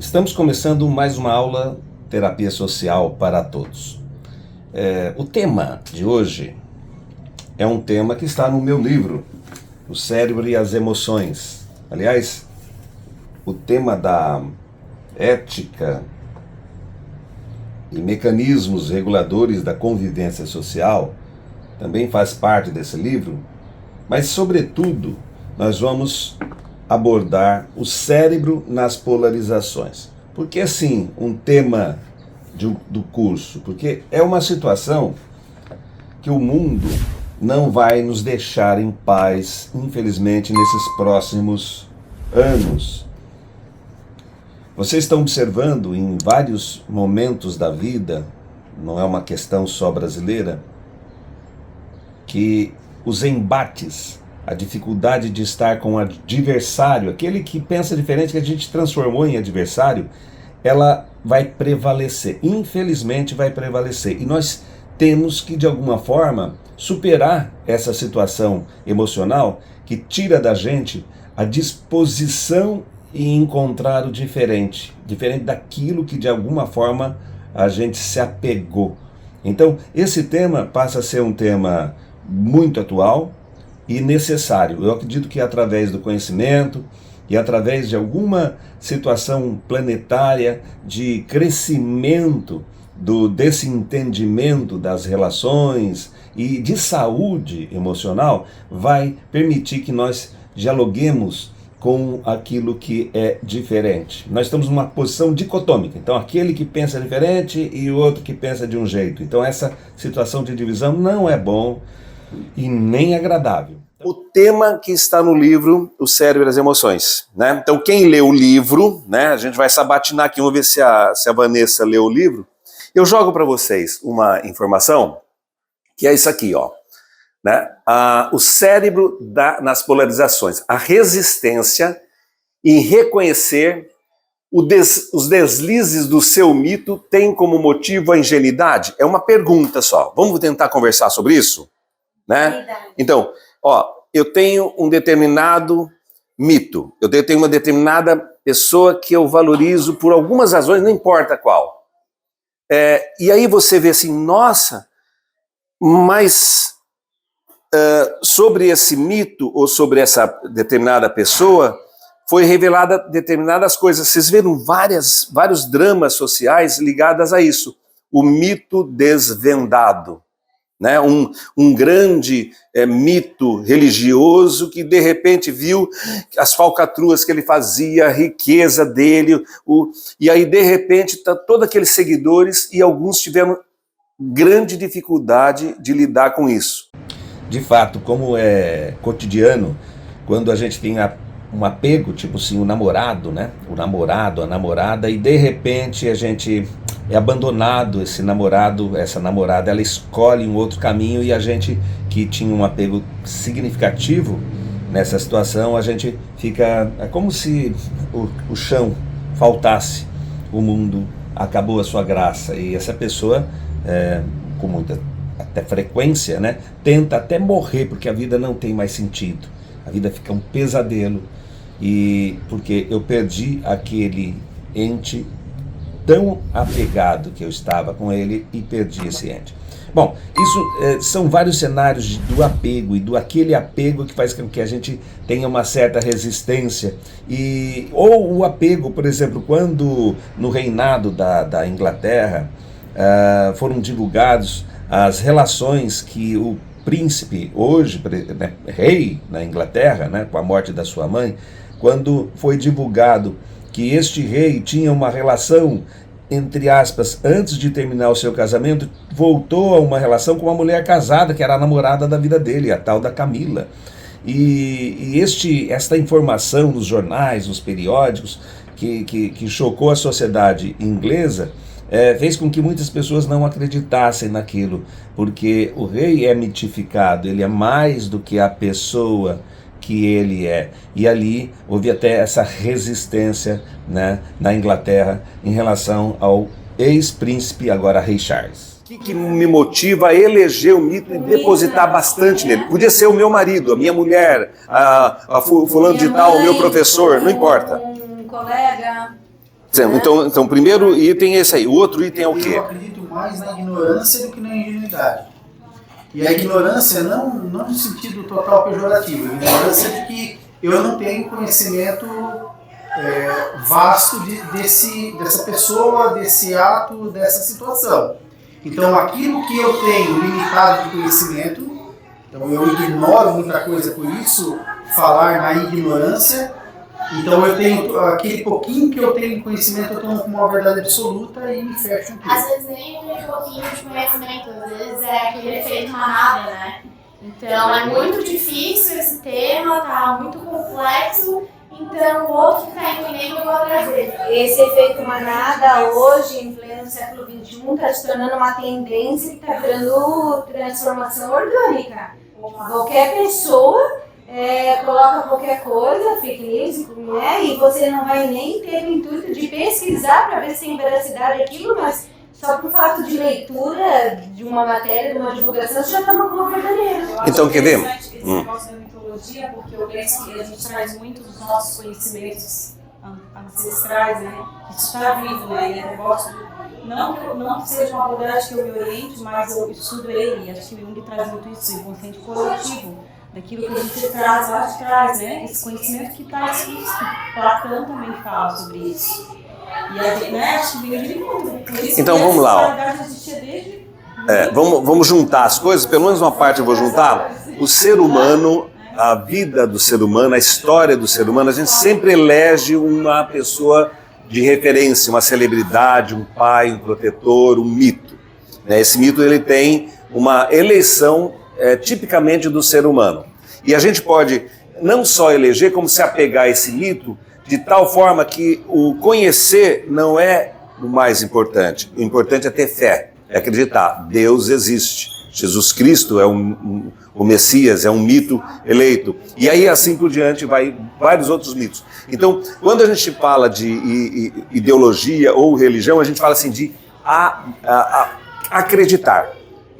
Estamos começando mais uma aula Terapia Social para Todos. O tema de hoje é um tema que está no meu livro, O Cérebro e as Emoções. Aliás, o tema da ética e mecanismos reguladores da convivência social também faz parte desse livro, mas, sobretudo, nós vamos abordar o cérebro nas polarizações. Por que, assim, um tema do curso? Porque é uma situação que o mundo não vai nos deixar em paz, infelizmente, nesses próximos anos. Vocês estão observando em vários momentos da vida, não é uma questão só brasileira, que os embates, a dificuldade de estar com o adversário, aquele que pensa diferente, que a gente transformou em adversário, ela vai prevalecer, infelizmente vai prevalecer. E nós temos que, de alguma forma, superar essa situação emocional que tira da gente a disposição em encontrar o diferente daquilo que de alguma forma a gente se apegou. Então, esse tema passa a ser um tema muito atual e necessário. Eu acredito que através do conhecimento e através de alguma situação planetária de crescimento desse entendimento das relações e de saúde emocional, vai permitir que nós dialoguemos com aquilo que é diferente. Nós estamos numa posição dicotômica, então aquele que pensa diferente e o outro que pensa de um jeito. Então essa situação de divisão não é bom e nem agradável. O tema que está no livro, O Cérebro e as Emoções, né? Então quem lê o livro, né? A gente vai sabatinar aqui, vamos ver se a Vanessa leu o livro. Eu jogo para vocês uma informação, que é isso aqui, ó. Né? O cérebro nas polarizações, a resistência em reconhecer os deslizes do seu mito tem como motivo a ingenuidade? É uma pergunta só. Vamos tentar conversar sobre isso? Né? Então, eu tenho um determinado mito, eu tenho uma determinada pessoa que eu valorizo por algumas razões, não importa qual. E aí você vê assim, nossa, mas sobre esse mito ou sobre essa determinada pessoa foi revelada determinadas coisas. Vocês viram vários dramas sociais ligados a isso. O mito desvendado. Né? Um grande mito religioso que de repente viu as falcatruas que ele fazia, a riqueza dele, e aí de repente tá todos aqueles seguidores e alguns tiveram grande dificuldade de lidar com isso. De fato, como é cotidiano, quando a gente tem um apego, tipo assim, o namorado, né? O namorado, a namorada, e de repente a gente é abandonado, esse namorado, essa namorada, ela escolhe um outro caminho e a gente que tinha um apego significativo nessa situação, a gente fica, é como se o chão faltasse, o mundo acabou a sua graça e essa pessoa, com muita até frequência, né, tenta até morrer porque a vida não tem mais sentido, a vida fica um pesadelo e porque eu perdi aquele ente tão apegado que eu estava com ele e perdi esse ente. Bom, isso são vários cenários do apego e do aquele apego que faz com que a gente tenha uma certa resistência ou o apego, por exemplo, quando no reinado da Inglaterra foram divulgados as relações que o príncipe, hoje, né, rei na Inglaterra, né, com a morte da sua mãe, quando foi divulgado que este rei tinha uma relação, entre aspas, antes de terminar o seu casamento, voltou a uma relação com uma mulher casada, que era a namorada da vida dele, a tal da Camila. E esta informação nos jornais, nos periódicos, que chocou a sociedade inglesa, fez com que muitas pessoas não acreditassem naquilo, porque o rei é mitificado, ele é mais do que a pessoa que ele é. E ali houve até essa resistência, né, na Inglaterra em relação ao ex-príncipe, agora rei Charles. O que me motiva a eleger o mito e depositar bastante nele? Podia ser o meu marido, a minha mulher, fulano de tal, o meu professor, não importa. Um colega Então, o primeiro item é esse aí. O outro item é o quê? Eu acredito mais na ignorância do que na ingenuidade. E a ignorância não no sentido total pejorativo, a ignorância de que eu não tenho conhecimento vasto dessa pessoa, desse ato, dessa situação. Então, aquilo que eu tenho limitado de conhecimento, então eu ignoro muita coisa por isso, falar na ignorância. Então eu tenho aquele pouquinho que eu tenho de conhecimento, eu tomo como uma verdade absoluta e me fecho aqui. Às vezes nem um pouquinho de conhecimento, às vezes é aquele efeito manada, né? Então é muito difícil esse tema, tá muito complexo, então o outro que está entendendo eu vou trazer. Esse efeito manada hoje, em pleno século XXI, está se tornando uma tendência que está virando transformação orgânica. Qualquer pessoa coloca qualquer coisa, fake news, né? E você não vai nem ter o intuito de pesquisar para ver se tem veracidade aquilo, mas só por fato de leitura de uma matéria, de uma divulgação, você já toma como verdadeiro. Então, quer ver? Esse negócio da mitologia, porque eu penso que a gente traz muito dos nossos conhecimentos ancestrais, né? Isso está vivo, né? E é negócio, não que seja uma abordagem que eu me oriente, mas eu estudo ele, e acho que o Jung traz muito isso, o inconsciente coletivo. Daquilo que a gente traz lá de trás, né? Esse conhecimento que está explícito. Platão também fala sobre isso. E a internet veio de encontro. Então vamos lá. Vamos juntar as coisas, pelo menos uma parte eu vou juntar. O ser humano, a vida do ser humano, a história do ser humano, a gente sempre elege uma pessoa de referência, uma celebridade, um pai, um protetor, um mito. Esse mito ele tem uma eleição tipicamente do ser humano. E a gente pode não só eleger, como se apegar a esse mito de tal forma que o conhecer não é o mais importante. O importante é ter fé, é acreditar. Deus existe. Jesus Cristo é o Messias, é um mito eleito. E aí assim por diante vai vários outros mitos. Então, quando a gente fala de ideologia ou religião, a gente fala assim de acreditar.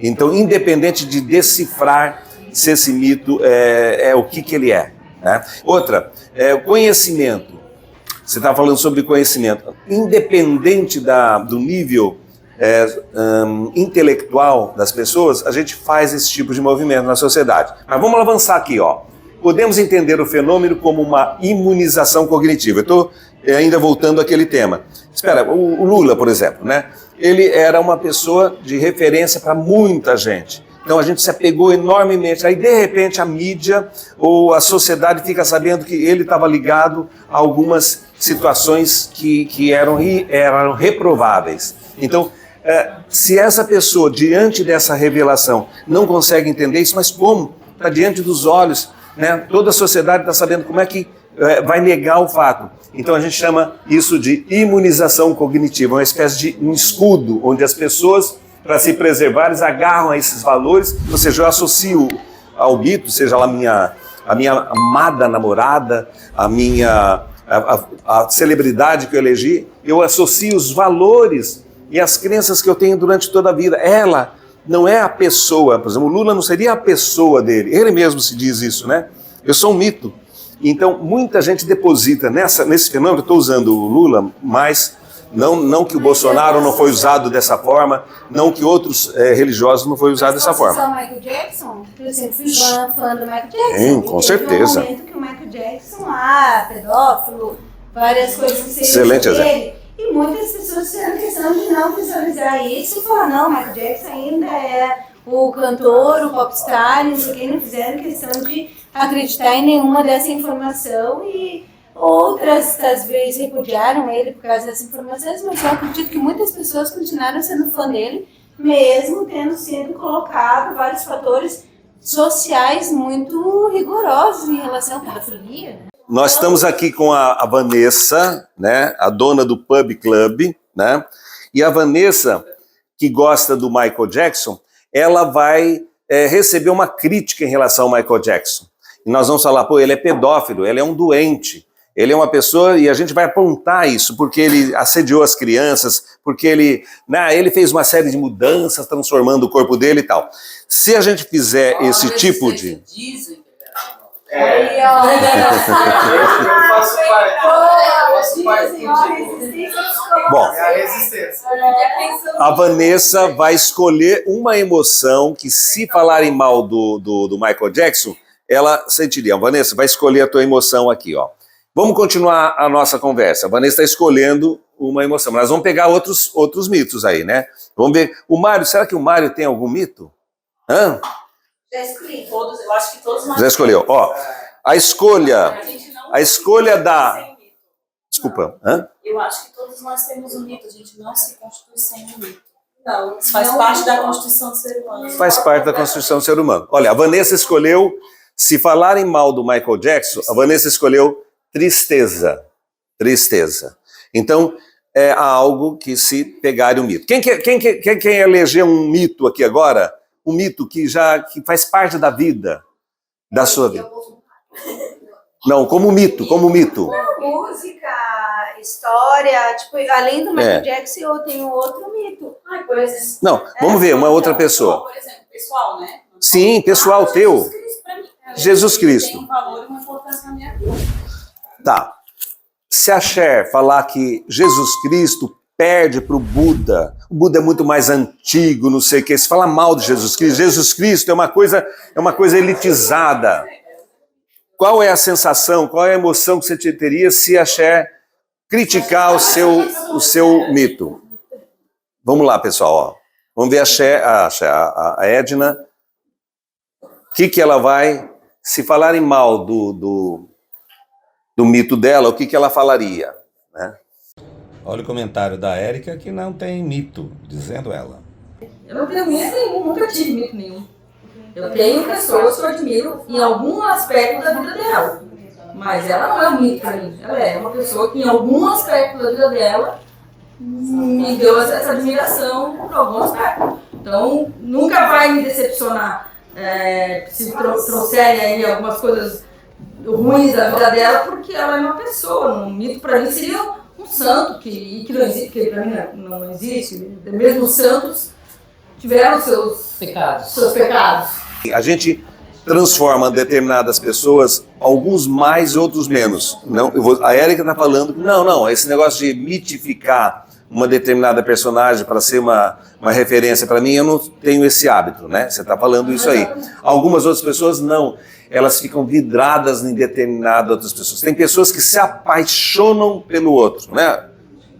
Então, independente de decifrar se esse mito é o que ele é. Né? Outra, o conhecimento. Você está falando sobre conhecimento. Independente do nível intelectual das pessoas, a gente faz esse tipo de movimento na sociedade. Mas vamos avançar aqui, ó. Podemos entender o fenômeno como uma imunização cognitiva. Eu estou ainda voltando àquele tema. Espera, o Lula, por exemplo, né? Ele era uma pessoa de referência para muita gente. Então a gente se apegou enormemente. Aí, de repente, a mídia ou a sociedade fica sabendo que ele estava ligado a algumas situações que eram reprováveis. Então, se essa pessoa, diante dessa revelação, não consegue entender isso, mas como? Está diante dos olhos, né? Toda a sociedade está sabendo como é que vai negar o fato. Então a gente chama isso de imunização cognitiva, uma espécie de um escudo, onde as pessoas, para se preservar, eles agarram a esses valores, ou seja, eu associo ao mito, seja lá a minha amada namorada, a celebridade que eu elegi, eu associo os valores e as crenças que eu tenho durante toda a vida. Ela não é a pessoa, por exemplo, o Lula não seria a pessoa dele, ele mesmo se diz isso, né? Eu sou um mito. Então, muita gente deposita nesse fenômeno, eu estou usando o Lula, mas não que o Bolsonaro não foi usado dessa forma, não que outros religiosos não foi usado dessa forma. Só o Michael Jackson? Eu sempre fui fã do Michael Jackson. Sim, com certeza. Um momento que o Michael Jackson, pedófilo, várias coisas que você excelente exemplo. E muitas pessoas fizeram questão de não visualizar isso e falar, não, Michael Jackson ainda é o cantor, o popstar, não sei o que, não fizeram questão de acreditar em nenhuma dessa informação e outras, às vezes, repudiaram ele por causa dessas informações, mas eu acredito que muitas pessoas continuaram sendo fã dele, mesmo tendo sido colocado vários fatores sociais muito rigorosos em relação à pedofilia. Nós estamos aqui com a Vanessa, né, a dona do Pub Club, né, e a Vanessa, que gosta do Michael Jackson, ela vai receber uma crítica em relação ao Michael Jackson. E nós vamos falar, ele é pedófilo, ele é um doente, ele é uma pessoa, e a gente vai apontar isso, porque ele assediou as crianças, porque ele fez uma série de mudanças, transformando o corpo dele e tal. Se a gente fizer esse tipo de... Aí, ó. Eu faço parte Bom, é a resistência. a Vanessa vai escolher uma emoção que, se falarem mal do Michael Jackson, ela sentiria. Vanessa, vai escolher a tua emoção aqui, ó. Vamos continuar a nossa conversa. A Vanessa está escolhendo uma emoção. Mas vamos pegar outros mitos aí, né? Vamos ver. O Mário, será que o Mário tem algum mito? Hã? Já escolhi. Todos, eu acho que todos nós Já escolheu. Ó, a escolha da... sem mito. Desculpa. Hã? Eu acho que todos nós temos um mito, a gente não se constitui sem um mito. Não, isso faz parte da constituição do ser humano. Faz parte da constituição do ser humano. Olha, a Vanessa escolheu, se falarem mal do Michael Jackson, a Vanessa escolheu tristeza. Tristeza. Então, é algo que se pegarem o mito. Quem quer eleger um mito aqui agora? Um mito que faz parte da vida, da sua vida. Não, como mito. Música, história, tipo, além do Michael Jackson, eu tenho outro mito. Ai, por exemplo. Não, vamos ver, uma outra pessoa. Por exemplo, pessoal, né? Sim, pessoal teu. Jesus Cristo, pra mim, Jesus Cristo. tem um valor e uma importância na minha vida. Tá. Se a Cher falar que Jesus Cristo perde para o Buda é muito mais antigo, não sei o que, se fala mal de Jesus Cristo é uma coisa elitizada. Qual é a sensação, qual é a emoção que você teria se a Cher criticar o seu mito? Vamos lá, pessoal, ó. Vamos ver a Edna, o que ela vai, se falarem mal do mito dela, o que ela falaria, né? Olha o comentário da Érica que não tem mito, dizendo ela. Eu não tenho mito nenhum, nunca tive mito nenhum. Eu tenho pessoas que eu admiro em algum aspecto da vida dela. Mas ela não é um mito pra mim. Ela é uma pessoa que em algum aspecto da vida dela me deu essa admiração por algum aspecto. Então, nunca vai me decepcionar se trouxerem aí algumas coisas ruins da vida dela, porque ela é uma pessoa. Um mito pra mim seria um santo, que não existe, que pra mim não existe. Mesmo os santos tiveram seus pecados. A gente transforma determinadas pessoas, alguns mais, outros menos. Não, a Érica está falando que não, esse negócio de mitificar uma determinada personagem para ser uma referência para mim, eu não tenho esse hábito, né? Você está falando isso aí. Algumas outras pessoas não. Elas ficam vidradas em determinadas outras pessoas. Tem pessoas que se apaixonam pelo outro, né?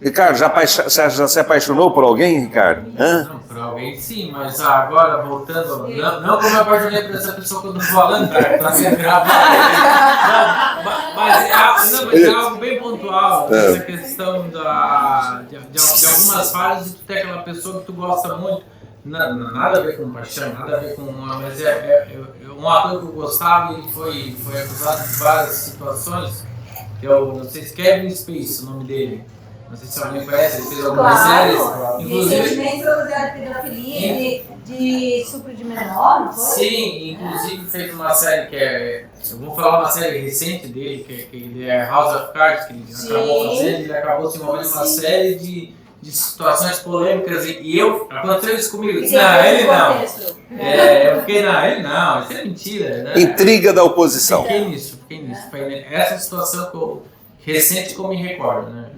Ricardo, já se apaixonou por alguém, Ricardo? Hã? Não, por alguém sim, mas agora, voltando, não como eu apaixonei por essa pessoa que eu tô falando, cara, pra ser gravado. Mas é algo bem pontual, essa questão de algumas fases de tu ter aquela pessoa que tu gosta muito. Nada a ver com paixão, nada a ver com... Mas um ator que eu gostava, ele foi acusado de várias situações. Eu não sei se Kevin Spacey, o nome dele. Não sei se alguém conhece, ele fez algumas séries. Recentemente foi acusado de pedofilia, de estupro de menor, não foi? Sim, inclusive fez uma série que é... Eu vou falar uma série recente dele, que ele é House of Cards, que ele acabou fazendo. Ele acabou se envolvendo em uma série de situações polêmicas e aconteceu isso comigo. Não, ele não. Eu fiquei, ele não, isso é mentira. Né? Intriga da oposição. Fiquei nisso. Foi essa situação recente que eu me recordo, né?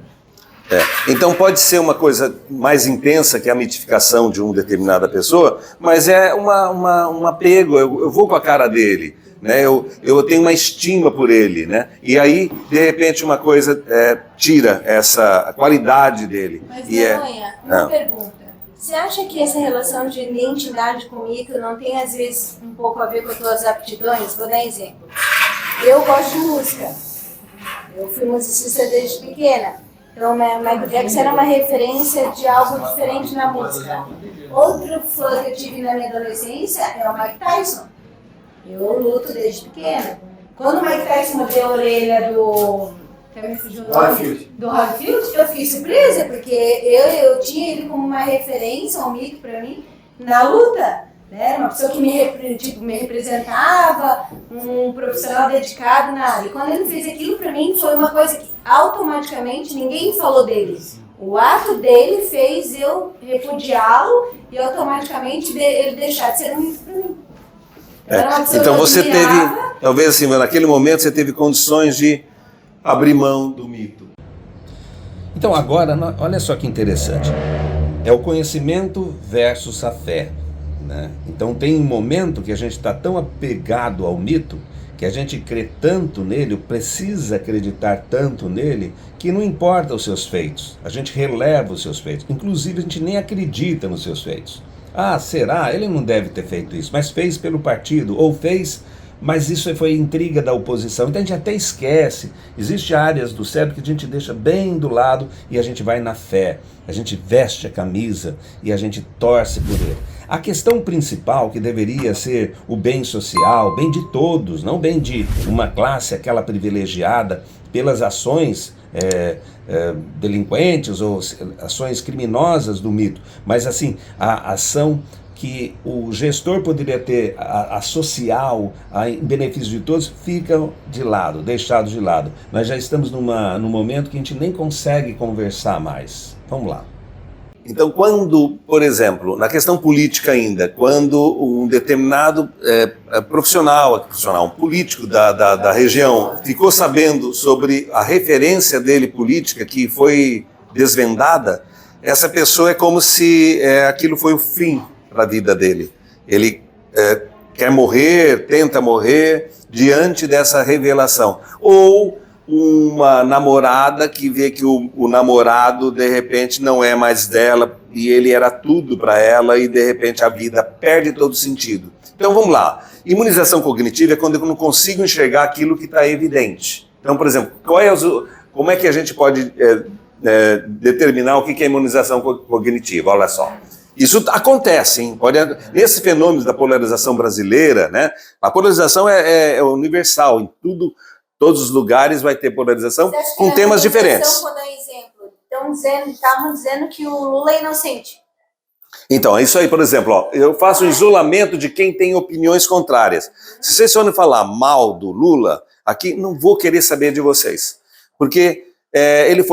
Então pode ser uma coisa mais intensa que a mitificação de uma determinada pessoa, mas é um apego, eu vou com a cara dele, né? Eu tenho uma estima por ele, né? E aí, de repente, uma coisa tira essa qualidade dele. Mas, Leonha, uma pergunta. Você acha que essa relação de identidade com o mito não tem, às vezes, um pouco a ver com as suas aptidões? Vou dar um exemplo. Eu gosto de música. Eu fui musicista desde pequena. Então, Michael Jackson era uma referência de algo diferente na música. Outro fã que eu tive na minha adolescência é o Mike Tyson. Eu luto desde pequena. Quando o Mike Tyson mudou a orelha do Holyfield, eu fiquei surpresa, porque eu tinha ele como uma referência, um mito pra mim, na luta. Né? Uma pessoa que me representava, um profissional dedicado na área. E quando ele fez aquilo, pra mim, foi uma coisa que automaticamente ninguém falou dele. O ato dele fez eu repudiá-lo e automaticamente ele deixar de ser um mito pra mim. Então você teve, talvez assim, naquele momento você teve condições de abrir mão do mito. Então agora, olha só que interessante. É o conhecimento versus a fé, né? Então tem um momento que a gente está tão apegado ao mito, que a gente crê tanto nele, precisa acreditar tanto nele, que não importa os seus feitos. A gente releva os seus feitos. Inclusive a gente nem acredita nos seus feitos. Ah, será? Ele não deve ter feito isso, mas fez pelo partido, ou fez, mas isso foi intriga da oposição. Então a gente até esquece. Existem áreas do cérebro que a gente deixa bem do lado e a gente vai na fé. A gente veste a camisa e a gente torce por ele. A questão principal, que deveria ser o bem social, o bem de todos, não o bem de uma classe, aquela privilegiada, pelas ações delinquentes ou ações criminosas do mito, mas assim, a ação que o gestor poderia ter, a social, em benefício de todos, fica de lado, deixado de lado. Nós já estamos num momento que a gente nem consegue conversar mais. Vamos lá. Então, quando, por exemplo, na questão política ainda, quando um determinado profissional, um político da região, ficou sabendo sobre a referência dele política que foi desvendada, essa pessoa é como se aquilo foi o fim para a vida dele. Ele quer morrer, tenta morrer diante dessa revelação. Ou uma namorada que vê que o namorado de repente não é mais dela e ele era tudo para ela e de repente a vida perde todo sentido. Então vamos lá, imunização cognitiva é quando eu não consigo enxergar aquilo que está evidente. Então, por exemplo, como é que a gente pode determinar o que é imunização cognitiva? Olha só. Isso acontece, hein? Esse fenômeno da polarização brasileira, né? A polarização é universal, em todos os lugares vai ter polarização com temas diferentes. Por exemplo, estavam dizendo que o Lula é inocente. Então, é isso aí, por exemplo, ó, eu faço um isolamento de quem tem opiniões contrárias. Se vocês forem falar mal do Lula, aqui não vou querer saber de vocês, porque ele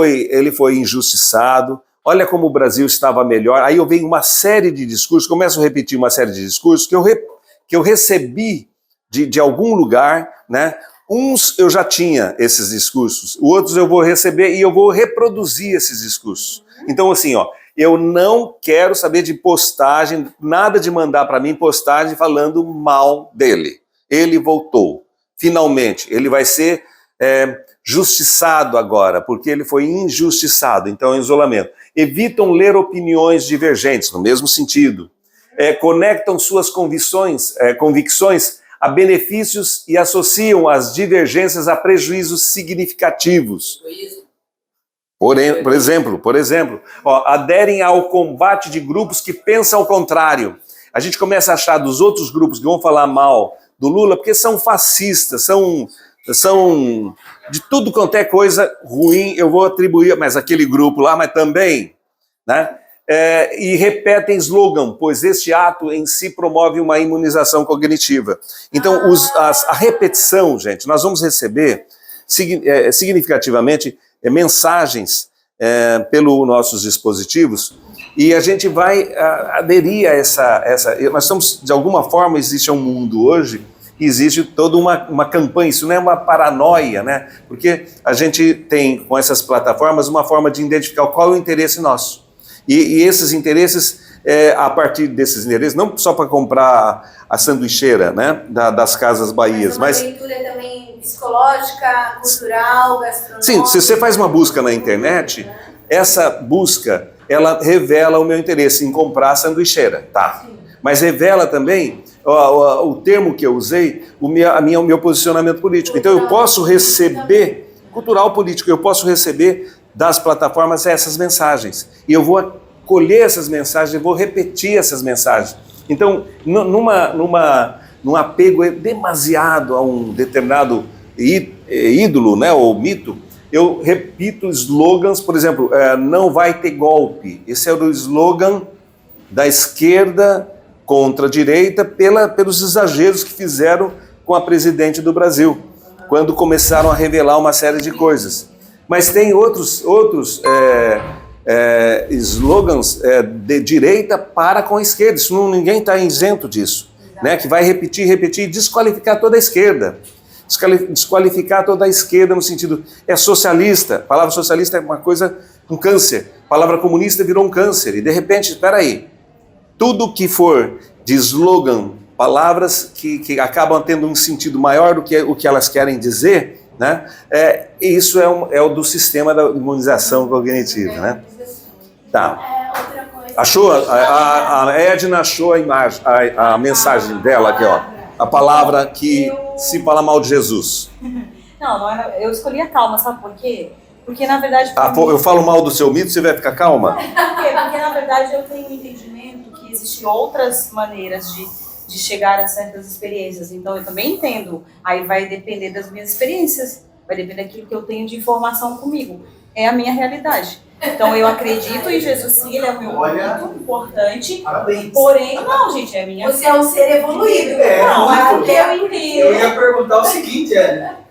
foi injustiçado. Olha como o Brasil estava melhor. Aí eu venho uma série de discursos, começo a repetir uma série de discursos que eu recebi de algum lugar, né? Uns eu já tinha esses discursos, outros eu vou receber e eu vou reproduzir esses discursos. Então assim, ó, eu não quero saber de postagem, nada de mandar para mim postagem falando mal dele. Ele voltou, finalmente, ele vai ser justiçado agora, porque ele foi injustiçado, então é isolamento. Evitam ler opiniões divergentes, no mesmo sentido. Conectam suas convicções a benefícios e associam as divergências a prejuízos significativos. Por exemplo, ó, aderem ao combate de grupos que pensam ao contrário. A gente começa a achar dos outros grupos que vão falar mal do Lula porque são fascistas, são de tudo quanto é coisa ruim, eu vou atribuir, mas aquele grupo lá, mas também, né? E repetem slogan, pois este ato em si promove uma imunização cognitiva. Então, a repetição, gente, nós vamos receber significativamente mensagens pelos nossos dispositivos e a gente vai aderir a essa... Nós estamos, de alguma forma, existe um mundo hoje, existe toda uma campanha, isso não é uma paranoia, né? Porque a gente tem, com essas plataformas, uma forma de identificar qual é o interesse nosso. E esses interesses, a partir desses interesses, não só para comprar a sanduicheira, né, das Casas Bahias, mas... leitura também psicológica, cultural, gastronômica... Sim, se você faz uma busca na internet, essa busca, ela revela o meu interesse em comprar a sanduicheira, tá? Sim. Mas revela também o termo que eu usei, o meu posicionamento político. Então eu posso receber, cultural político, eu posso receber das plataformas essas mensagens. E eu vou acolher essas mensagens, eu vou repetir essas mensagens. Então, num apego demasiado a um determinado ídolo, né, ou mito, eu repito slogans, por exemplo, não vai ter golpe. Esse é o slogan da esquerda contra a direita pelos exageros que fizeram com a presidente do Brasil, quando começaram a revelar uma série de coisas. Mas tem outros slogans de direita para com a esquerda. Ninguém está isento disso. né, que vai repetir e desqualificar toda a esquerda. Desqualificar toda a esquerda no sentido, é socialista, a palavra socialista é uma coisa, um câncer, a palavra comunista virou um câncer, e de repente, espera aí, tudo que for de slogan, palavras que acabam tendo um sentido maior do que o que elas querem dizer, né, isso é o do sistema da imunização cognitiva, né? Tá. Outra coisa. Achou? A Edna achou a imagem, a mensagem dela aqui, ó. A palavra que se fala mal de Jesus. Não é, eu escolhi a calma, sabe por quê? Porque na verdade... Eu falo mal do seu mito, você vai ficar calma? Por quê? Porque na verdade eu tenho um entendimento que existem outras maneiras de chegar a certas experiências. Então eu também entendo. Aí vai depender das minhas experiências, vai depender daquilo que eu tenho de informação comigo. É a minha realidade. Então eu acredito em Jesus, sim, ele é o meu muito importante. Parabéns. Porém, não, gente, é a minha... Você é um ser evoluído. Não, é porque eu Eu entendo. ia perguntar o seguinte,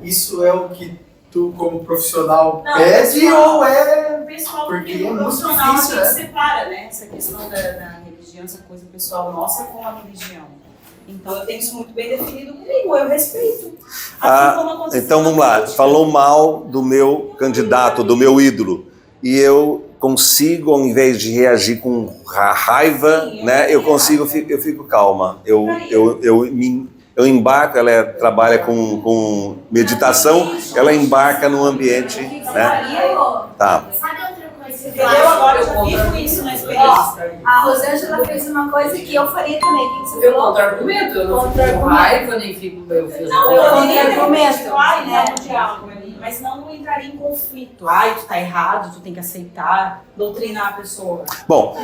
isso é o que tu, como profissional, Não, pede ou é... O pessoal Porque que é muito profissional difícil, a gente né? separa, né? Essa questão da religião, essa coisa pessoal nossa com a religião. Então eu tenho isso muito bem definido comigo, eu respeito. Como aconteceu Então vamos lá, falou mal do meu candidato, do meu ídolo, e eu consigo, ao invés de reagir com raiva, né, eu fico calma, eu embarco, ela trabalha com meditação, ela embarca no ambiente, né? Tá. Sabe outra coisa que eu Entendeu? acho? Agora eu já vivo isso na experiência. A Rosângela fez uma coisa que eu faria também. O que você Eu falou? contra-argumento, eu não fico com raiva, nem fico... Eu fiz Não, Eu eu poderia poderia argumento, argumentar né? no diálogo ali, mas não entraria em conflito. Ai, tu tá errado, tu tem que aceitar, doutrinar a pessoa. Bom,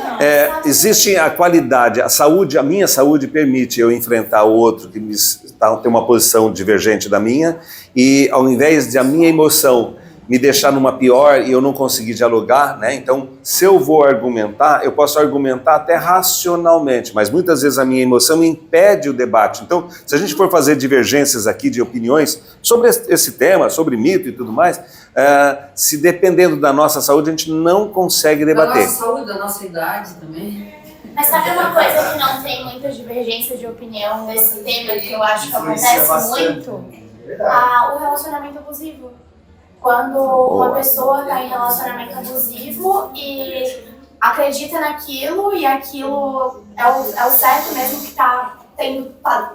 existe a qualidade, a saúde, a minha saúde permite eu enfrentar o outro que tem uma posição divergente da minha, e ao invés de a minha emoção me deixar numa pior e eu não conseguir dialogar, né? Então, se eu vou argumentar, eu posso argumentar até racionalmente, mas muitas vezes a minha emoção me impede o debate. Então, se a gente for fazer divergências aqui de opiniões sobre esse tema, sobre mito e tudo mais, se dependendo da nossa saúde, a gente não consegue Da debater. nossa saúde, da nossa idade também. Mas sabe uma coisa que não tem muita divergência de opinião nesse tema que eu acho que Influencia acontece bastante. muito? Verdade. O relacionamento abusivo. Quando uma pessoa está em relacionamento abusivo e acredita naquilo e aquilo é o certo mesmo, que tá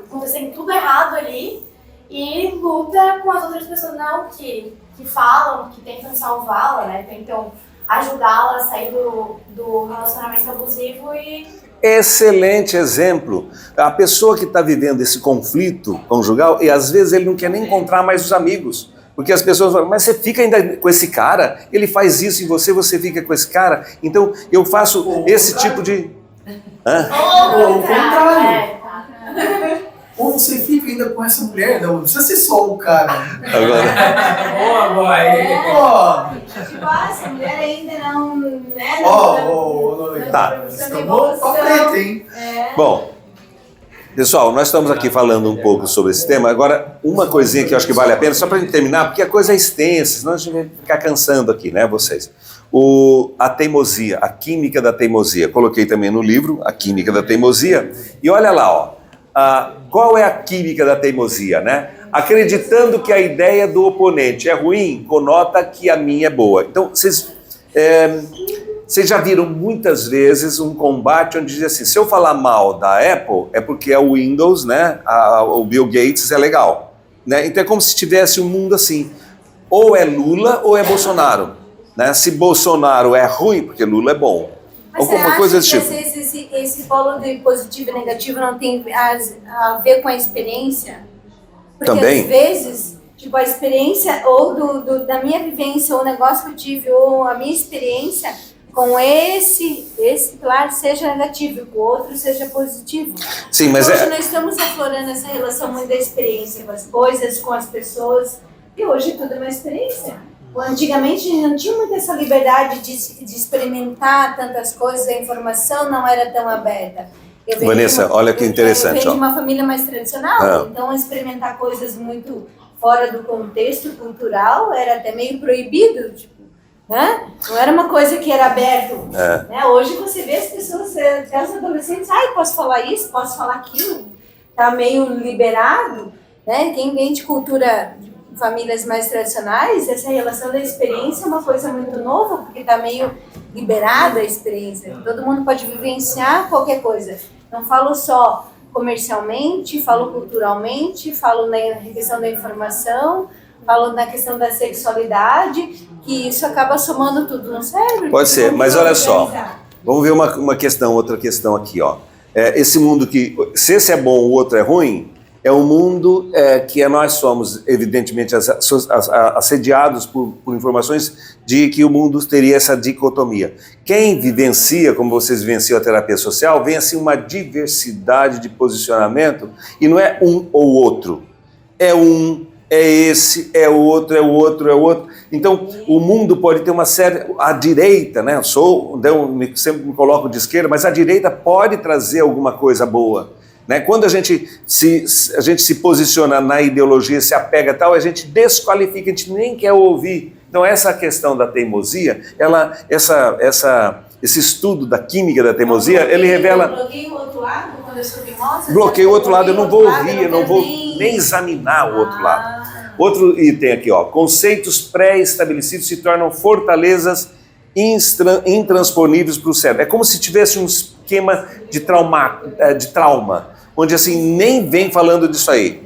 acontecendo tudo errado ali, e luta com as outras pessoas não que falam, que tentam salvá-la, né? Tentam ajudá-la a sair do relacionamento abusivo e... Excelente exemplo. A pessoa que está vivendo esse conflito conjugal, e às vezes ele não quer nem encontrar mais os amigos. Porque as pessoas falam, mas você fica ainda com esse cara? Ele faz isso em você, você fica com esse cara? Então eu faço esse tipo de... Ou o contrário. Tá. Ou você fica ainda com essa mulher, não precisa ser só o cara. Agora, Boa, boy. Ó, Tipo, essa mulher ainda não... Né, Tá. Estamos pra frente, hein? bom, pessoal, nós estamos aqui falando um pouco sobre esse tema. Agora, uma coisinha que eu acho que vale a pena, só para a gente terminar, porque a coisa é extensa, senão a gente vai ficar cansando aqui, né, vocês. A teimosia, a química da teimosia. Coloquei também no livro, a química da teimosia. E olha lá, ó. Qual é a química da teimosia, né? Acreditando que a ideia do oponente é ruim, conota que a minha é boa. Então, vocês já viram muitas vezes um combate onde diz assim, se eu falar mal da Apple, é porque é o Windows, né? O Bill Gates é legal, né? Então é como se tivesse um mundo assim, ou é Lula ou é Bolsonaro, né? Se Bolsonaro é ruim, porque Lula é bom. Mas você Alguma acha coisa que desse tipo. às vezes esse polo de positivo e negativo não tem a ver com a experiência? Porque Também. às vezes, tipo, a experiência ou da minha vivência, ou o negócio que eu tive, ou a minha experiência, com esse pilar seja negativo, com o outro seja positivo. Sim, mas Hoje nós estamos aflorando essa relação muito da experiência com as coisas, com as pessoas, e hoje tudo é uma experiência. Antigamente a gente não tinha muito essa liberdade de experimentar tantas coisas, a informação não era tão aberta. Vanessa, olha que interessante. Eu venho Ó. de uma família mais tradicional, Ah. então experimentar coisas muito fora do contexto cultural era até meio proibido, tipo, né? Não era uma coisa que era aberto. Né? Hoje você vê as pessoas, até os adolescentes, posso falar isso, posso falar aquilo. está meio liberado, né? Quem vem de cultura, de famílias mais tradicionais, essa relação da experiência é uma coisa muito nova, porque está meio liberada a experiência. Todo mundo pode vivenciar qualquer coisa. Não falo só comercialmente, falo culturalmente, falo na questão da informação, falo na questão da sexualidade, que isso acaba somando tudo no cérebro. Pode ser, mas olha só, vamos ver outra questão aqui, ó. Esse mundo que, se esse é bom, o outro é ruim, é um mundo que nós somos, evidentemente, assediados por informações de que o mundo teria essa dicotomia. Quem vivencia, como vocês vivenciam a terapia social, vê assim uma diversidade de posicionamento, e não é um ou outro, é um, é esse, é o outro, é o outro, é o outro. Então, o mundo pode ter uma série... A direita, né? Sempre me coloco de esquerda, mas a direita pode trazer alguma coisa boa. Né? Quando a gente se posiciona na ideologia, se apega a tal, a gente desqualifica, a gente nem quer ouvir. Então, essa questão da teimosia, esse estudo da química da teimosia, ele revela... Bloqueio o outro lado, quando eu estou teimosa? Bloqueio o outro lado, eu não vou ouvir, eu não vou nem examinar o outro lado. Outro item aqui, ó, conceitos pré-estabelecidos se tornam fortalezas intransponíveis para o cérebro. É como se tivesse um esquema de trauma, onde assim, nem vem falando disso aí,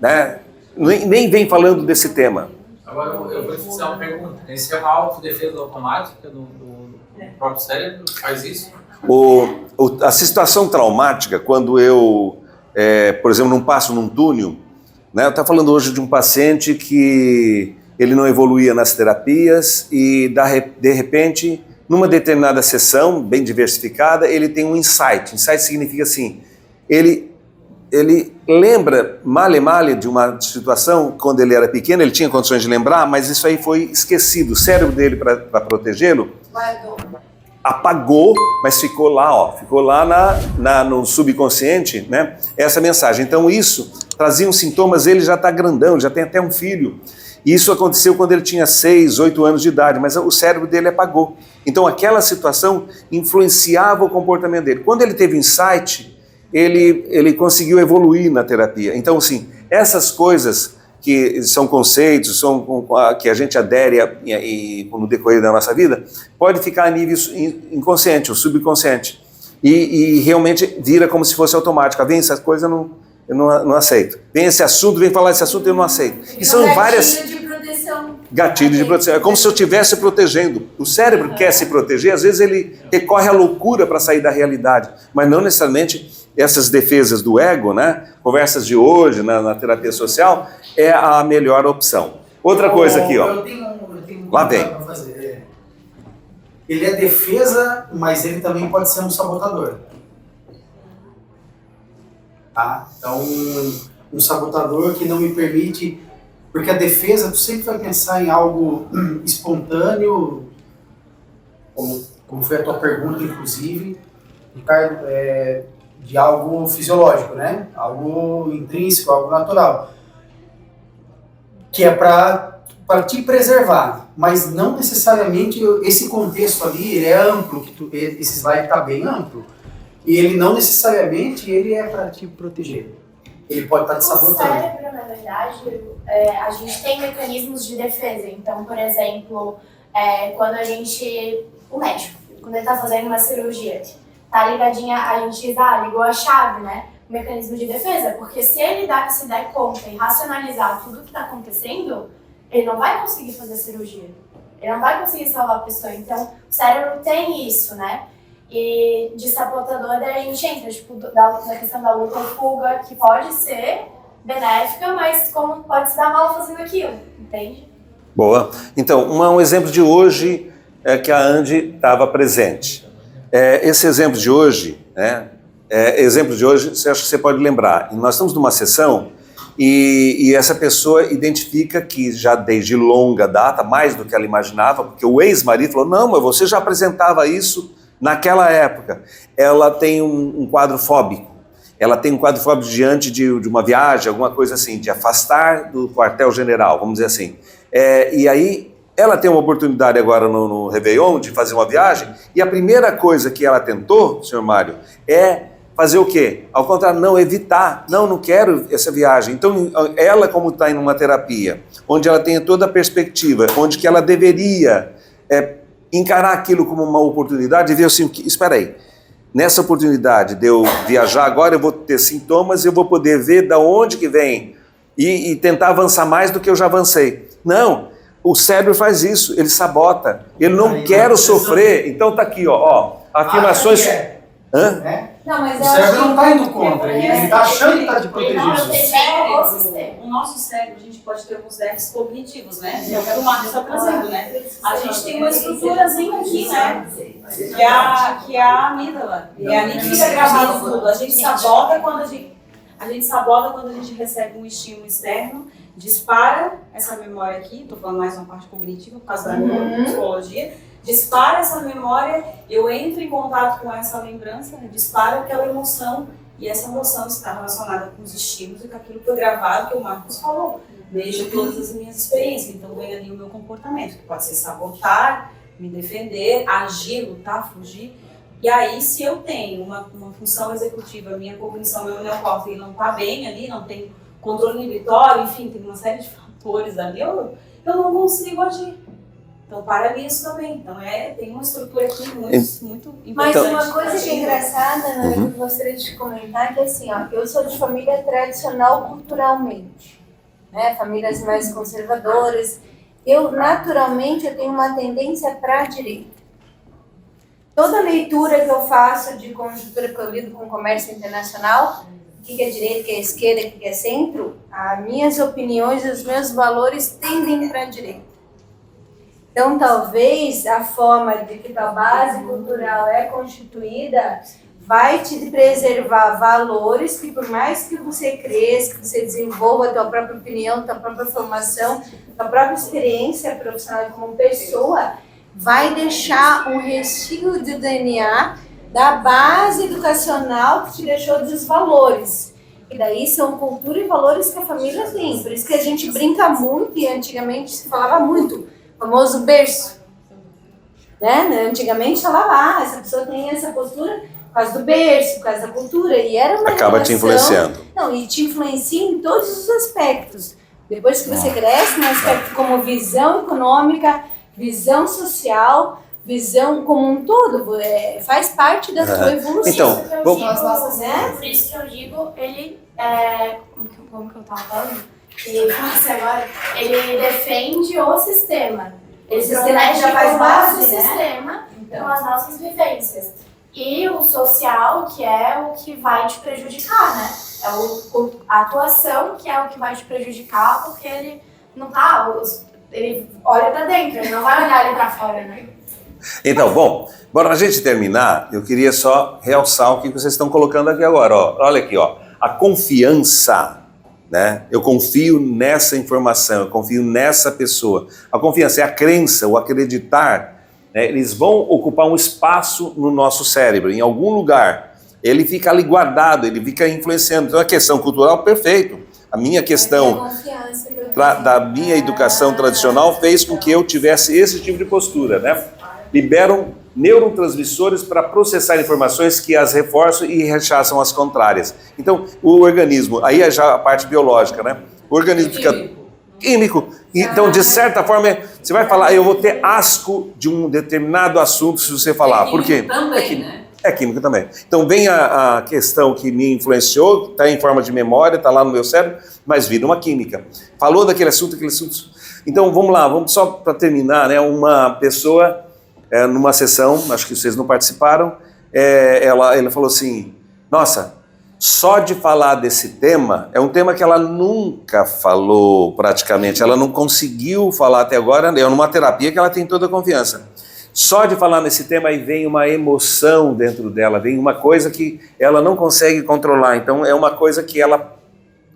né? Nem vem falando desse tema. Agora eu vou te fazer uma pergunta. Esse é uma autodefesa automática do próprio cérebro? Faz isso? A situação traumática, quando eu, por exemplo, não passo num túnel, né? Eu estava falando hoje de um paciente que ele não evoluía nas terapias e, de repente, numa determinada sessão, bem diversificada, ele tem um insight. Insight significa assim, ele lembra male de uma situação quando ele era pequeno, ele tinha condições de lembrar, mas isso aí foi esquecido. O cérebro dele, para protegê-lo, apagou, mas ficou lá no subconsciente, né, essa mensagem. Então isso trazia uns sintomas, ele já está grandão, já tem até um filho. E isso aconteceu quando ele tinha 6, 8 anos de idade, mas o cérebro dele apagou. Então aquela situação influenciava o comportamento dele. Quando ele teve insight, ele conseguiu evoluir na terapia. Então assim, essas coisas que são conceitos, que a gente adere no decorrer da nossa vida, pode ficar a nível inconsciente, ou subconsciente. E realmente vira como se fosse automático. Vem essa coisa, eu não aceito. Vem esse assunto, vem falar esse assunto, eu não aceito. E são várias... Gatilho de proteção. É como se eu estivesse protegendo. O cérebro quer se proteger, às vezes ele recorre à loucura para sair da realidade, mas não necessariamente essas defesas do ego, né? Conversas de hoje na terapia social, é a melhor opção. Outra coisa aqui, ó. Eu tenho Lá vem. Pra fazer. Ele é defesa, mas ele também pode ser um sabotador. Tá? Então, um sabotador que não me permite... Porque a defesa, tu sempre vai pensar em algo espontâneo, como foi a tua pergunta, inclusive, Ricardo, de algo fisiológico, né? Algo intrínseco, algo natural. Que é para te preservar, mas não necessariamente esse contexto ali ele é amplo, esse slide está bem amplo, e ele não necessariamente ele é para te proteger. Ele pode estar te sabotando. O cérebro, na verdade, a gente tem mecanismos de defesa. Então, por exemplo, quando o médico, quando ele está fazendo uma cirurgia, tá ligadinha, a gente diz, ligou a chave, né? O mecanismo de defesa. Porque se ele se der conta e racionalizar tudo o que está acontecendo, ele não vai conseguir fazer a cirurgia. Ele não vai conseguir salvar a pessoa. Então, o cérebro tem isso, né? E de sabotador, a gente entra, tipo, na questão da luta ou fuga, que pode ser benéfica, mas como pode se dar mal fazendo aquilo, entende? Boa. Então, um exemplo de hoje é que a Andy estava presente. Esse exemplo de hoje, você acha que você pode lembrar. Nós estamos numa sessão e essa pessoa identifica que já desde longa data, mais do que ela imaginava, porque o ex-marido falou, não, mas você já apresentava isso naquela época. Ela tem um quadro fóbico. Ela tem um quadro fóbico diante de uma viagem, alguma coisa assim, de afastar do quartel-general, vamos dizer assim. E aí, ela tem uma oportunidade agora no Réveillon de fazer uma viagem, e a primeira coisa que ela tentou, senhor Mário, é fazer o quê? Ao contrário, não, evitar. Não quero essa viagem. Então, ela, como está em uma terapia, onde ela tem toda a perspectiva, onde que ela deveria encarar aquilo como uma oportunidade e ver assim, espera aí, nessa oportunidade de eu viajar agora, eu vou ter sintomas, eu vou poder ver de onde que vem e tentar avançar mais do que eu já avancei. Não, o cérebro faz isso, ele sabota, ele não quer sofrer. Então tá aqui, ó afirmações... Não, mas O cérebro não está indo contra, ele está achando que está te protegendo. O nosso cérebro, a gente pode ter alguns déficits cognitivos, né? É o que o Marcos está trazendo, né? A gente tem uma estruturazinha aqui, né? Que é a amígdala. É ali que fica gravado tudo. A gente sabota quando a gente recebe um estímulo externo, dispara essa memória aqui, estou falando mais uma parte cognitiva por causa da psicologia, dispara essa memória, eu entro em contato com essa lembrança, dispara aquela emoção, e essa emoção está relacionada com os estímulos e com aquilo que foi gravado, que o Marcos falou, desde todas as minhas experiências. Então vem ali o meu comportamento, que pode ser sabotar, me defender, agir, lutar, fugir. E aí, se eu tenho uma função executiva, minha cognição, meu neocórtex não está bem ali, não tem controle inibitório, enfim, tem uma série de fatores ali, eu não consigo agir. Então, paraliso também. Então, tem uma estrutura aqui muito importante. Mas uma coisa que é engraçada, né, que eu gostaria de comentar, que é assim, ó, eu sou de família tradicional culturalmente, né, famílias mais conservadoras. Eu, naturalmente, eu tenho uma tendência para a direita. Toda leitura que eu faço de conjuntura, que eu lido com comércio internacional, o que é direita, o que é esquerda, o que é centro, as minhas opiniões e os meus valores tendem para a direita. Então, talvez a forma de que a base cultural é constituída vai te preservar valores que, por mais que você cresça, que você desenvolva a tua própria opinião, a tua própria formação, a tua própria experiência profissional como pessoa, vai deixar um restício de DNA da base educacional que te deixou dos valores. E daí são cultura e valores que a família tem. Por isso que a gente brinca muito, e antigamente se falava muito, o famoso berço. Né? Antigamente falava, essa pessoa tem essa postura por causa do berço, por causa da cultura. E era uma acaba te influenciando. Não, e te influencia em todos os aspectos. Depois que você cresce, no aspecto como visão econômica, visão social, visão como um todo, faz parte da sua evolução. Então, Por isso que eu digo, ele como que eu tava falando? Ele defende o sistema. Ele se protege com o nosso sistema, com as nossas vivências. E o social, que é o que vai te prejudicar, né? É a atuação que é o que vai te prejudicar, porque ele não tá... Ele olha pra dentro, ele não vai olhar ali pra fora, né? Então, bom, para a gente terminar, eu queria só realçar o que vocês estão colocando aqui agora. Ó. Olha aqui, ó, a confiança, né? Eu confio nessa informação, eu confio nessa pessoa. A confiança é a crença, o acreditar, né? Eles vão ocupar um espaço no nosso cérebro, em algum lugar. Ele fica ali guardado, ele fica influenciando. Então, a questão cultural, perfeito. A minha questão da minha educação tradicional fez com que eu tivesse esse tipo de postura, né? Liberam neurotransmissores para processar informações que as reforçam e rechaçam as contrárias. Então, o organismo, aí é já a parte biológica, né? O organismo fica químico. Então, de certa forma, você vai falar, eu vou ter asco de um determinado assunto se você falar. Por quê? Também, né? É química também. Então vem a questão que me influenciou, está em forma de memória, está lá no meu cérebro, mas vira uma química. Falou daquele assunto, Então vamos lá, vamos só para terminar, né? Uma pessoa, numa sessão, acho que vocês não participaram, ela falou assim, nossa, só de falar desse tema, é um tema que ela nunca falou praticamente, ela não conseguiu falar até agora, é numa terapia que ela tem toda a confiança. Só de falar nesse tema aí vem uma emoção dentro dela, vem uma coisa que ela não consegue controlar. Então é uma coisa que ela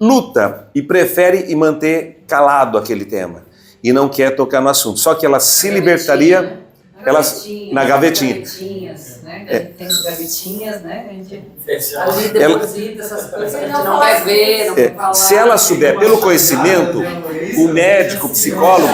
luta e prefere manter calado aquele tema. E não quer tocar no assunto. Só que ela se libertaria na gavetinha. Gavetinhas, né? Tem as gavetinhas, né? A gente deposita essas coisas que a gente não vai ver, não vai falar. Se ela souber pelo conhecimento, o médico, o psicólogo...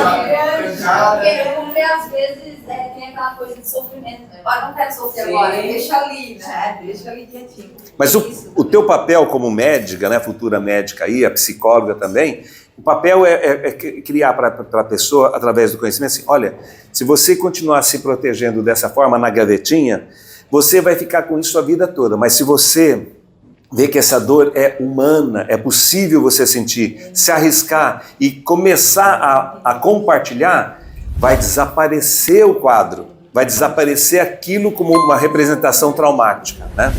Porque às vezes tem aquela coisa de sofrimento. Agora não quero sofrer agora, deixa ali, né? Deixa ali quietinho. Mas o teu papel como médica, né, futura médica aí, a psicóloga também, o papel é criar para a pessoa, através do conhecimento, assim, olha, se você continuar se protegendo dessa forma na gavetinha, você vai ficar com isso a vida toda, mas se você vê que essa dor é humana, é possível você sentir, se arriscar e começar a compartilhar, vai desaparecer o quadro, vai desaparecer aquilo como uma representação traumática, né?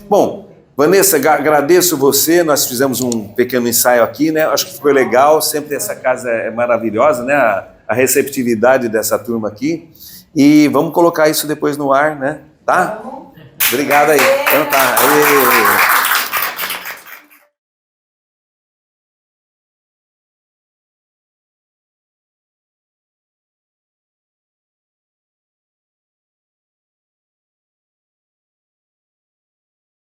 Bom, Vanessa, agradeço você, nós fizemos um pequeno ensaio aqui, né? Acho que ficou legal, sempre essa casa é maravilhosa, né? A receptividade dessa turma aqui. E vamos colocar isso depois no ar, né? Tá? Obrigado aí. Então tá.